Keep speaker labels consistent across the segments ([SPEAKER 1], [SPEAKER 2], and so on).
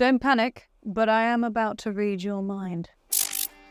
[SPEAKER 1] Don't panic, but I am about to read your mind.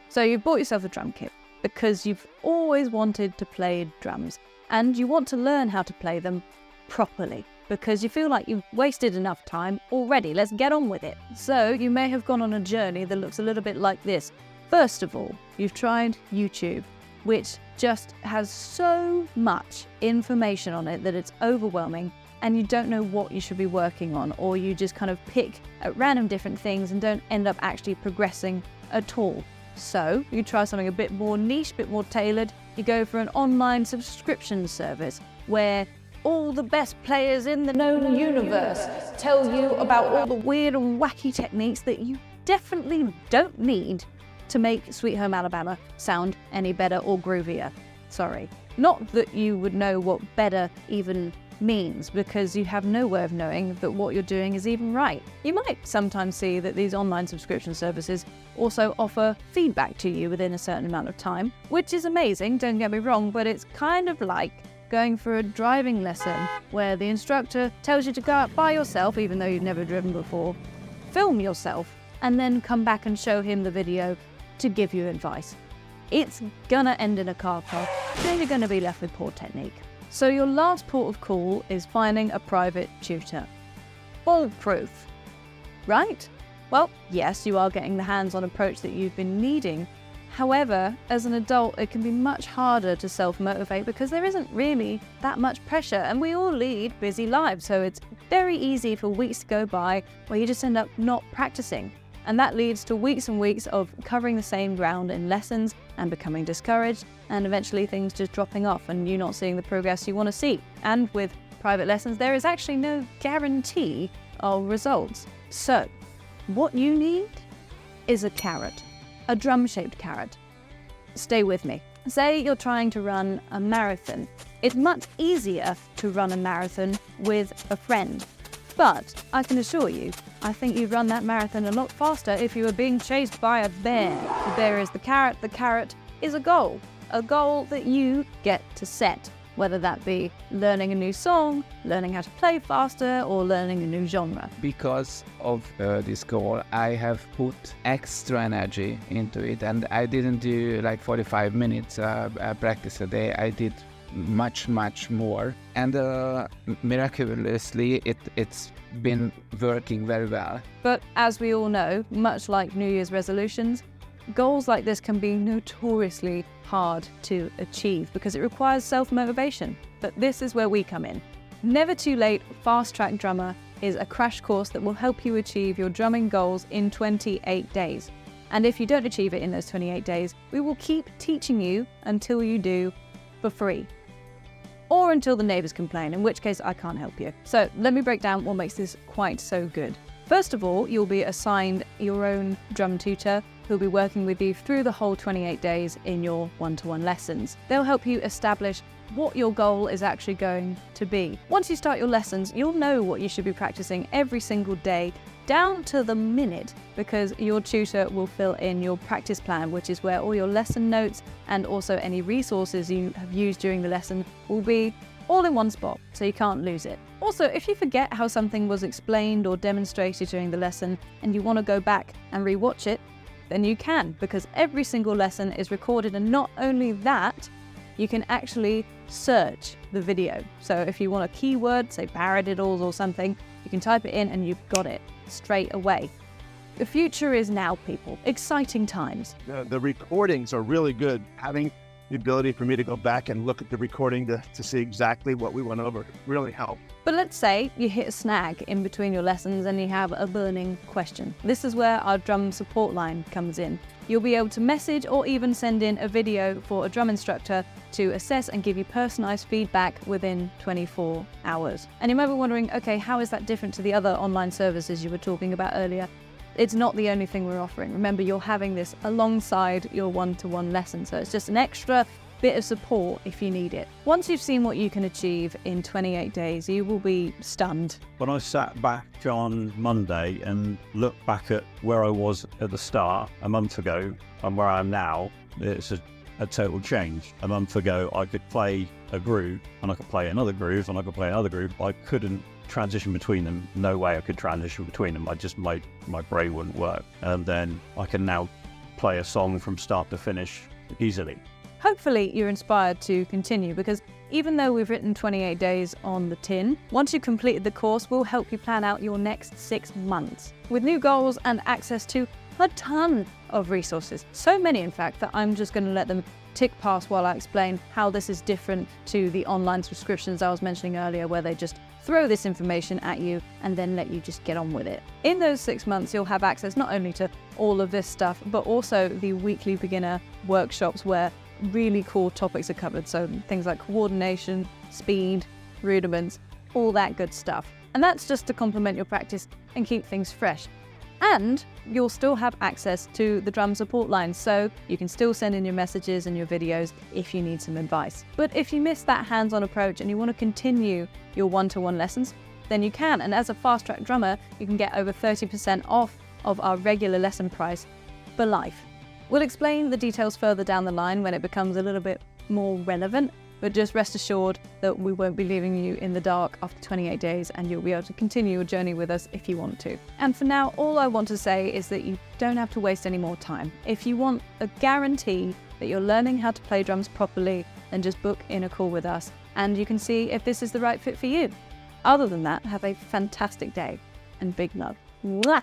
[SPEAKER 1] So you've bought yourself a drum kit because you've always wanted to play drums and you want to learn how to play them properly because you feel like you've wasted enough time already. Let's get on with it. So you may have gone on a journey that looks a little bit like this. First of all, you've tried YouTube, which just has so much information on it that it's overwhelming and you don't know what you should be working on, or you just kind of pick at random different things and don't end up actually progressing at all. So you try something a bit more niche, a bit more tailored. You go for an online subscription service where all the best players in the known universe tell you about all the weird and wacky techniques that you definitely don't need to make Sweet Home Alabama sound any better or groovier. Sorry. Not that you would know what better even means, because you have no way of knowing that what you're doing is even right. You might sometimes see that these online subscription services also offer feedback to you within a certain amount of time, which is amazing, don't get me wrong, but it's kind of like going for a driving lesson where the instructor tells you to go out by yourself, even though you've never driven before, film yourself, and then come back and show him the video to give you advice. It's gonna end in a car crash, then you're gonna be left with poor technique. So your last port of call is finding a private tutor. Foolproof, right? Well, yes, you are getting the hands-on approach that you've been needing. However, as an adult, it can be much harder to self-motivate because there isn't really that much pressure, and we all lead busy lives, so it's very easy for weeks to go by where you just end up not practicing. And that leads to weeks and weeks of covering the same ground in lessons and becoming discouraged, and eventually things just dropping off and you not seeing the progress you want to see. And with private lessons, there is actually no guarantee of results. So what you need is a carrot, a drum-shaped carrot. Stay with me. Say you're trying to run a marathon. It's much easier to run a marathon with a friend. But I can assure you, I think you'd run that marathon a lot faster if you were being chased by a bear. The bear is the carrot is a goal that you get to set, whether that be learning a new song, learning how to play faster, or learning a new genre.
[SPEAKER 2] Because of this goal, I have put extra energy into it, and I didn't do like 45 minutes practice a day. I did much more, and miraculously it's been working very well.
[SPEAKER 1] But as we all know, much like New Year's resolutions, goals like this can be notoriously hard to achieve because it requires self-motivation. But this is where we come in. Never Too Late Fast Track Drummer is a crash course that will help you achieve your drumming goals in 28 days. And if you don't achieve it in those 28 days, we will keep teaching you until you do for free. Or until the neighbours complain, in which case I can't help you. So let me break down what makes this quite so good. First of all, you'll be assigned your own drum tutor who'll be working with you through the whole 28 days in your one-to-one lessons. They'll help you establish what your goal is actually going to be. Once you start your lessons, you'll know what you should be practicing every single day, down to the minute, because your tutor will fill in your practice plan, which is where all your lesson notes and also any resources you have used during the lesson will be all in one spot, so you can't lose it. Also, if you forget how something was explained or demonstrated during the lesson and you want to go back and rewatch it, then you can, because every single lesson is recorded, and not only that, you can actually search the video. So if you want a keyword, say paradiddles or something, you can type it in and you've got it straight away. The future is now, people. Exciting times.
[SPEAKER 3] The recordings are really good. Having the ability for me to go back and look at the recording to see exactly what we went over really helped.
[SPEAKER 1] But let's say you hit a snag in between your lessons and you have a burning question. This is where our drum support line comes in. You'll be able to message or even send in a video for a drum instructor to assess and give you personalised feedback within 24 hours. And you might be wondering, okay, how is that different to the other online services you were talking about earlier? It's not the only thing we're offering. Remember, you're having this alongside your one-to-one lesson, so it's just an extra bit of support if you need it. Once you've seen what you can achieve in 28 days, you will be stunned.
[SPEAKER 4] When I sat back on Monday and looked back at where I was at the start a month ago and where I am now, it's a total change. A month ago, I could play a groove and I could play another groove and I could play another groove. I couldn't transition between them. No way I could transition between them. My brain wouldn't work. And then I can now play a song from start to finish easily.
[SPEAKER 1] Hopefully you're inspired to continue, because even though we've written 28 days on the tin, once you've completed the course, we'll help you plan out your next 6 months with new goals and access to a ton of resources. So many, in fact, that I'm just going to let them tick past while I explain how this is different to the online subscriptions I was mentioning earlier, where they just throw this information at you and then let you just get on with it. In those 6 months, you'll have access not only to all of this stuff, but also the weekly beginner workshops where really cool topics are covered. So things like coordination, speed, rudiments, all that good stuff. And that's just to complement your practice and keep things fresh. And you'll still have access to the drum support line, so you can still send in your messages and your videos if you need some advice. But if you miss that hands-on approach and you want to continue your one-to-one lessons, then you can. And as a fast-track drummer, you can get over 30% off of our regular lesson price for life. We'll explain the details further down the line when it becomes a little bit more relevant, but just rest assured that we won't be leaving you in the dark after 28 days, and you'll be able to continue your journey with us if you want to. And for now, all I want to say is that you don't have to waste any more time. If you want a guarantee that you're learning how to play drums properly, then just book in a call with us and you can see if this is the right fit for you. Other than that, have a fantastic day and big love. Mwah!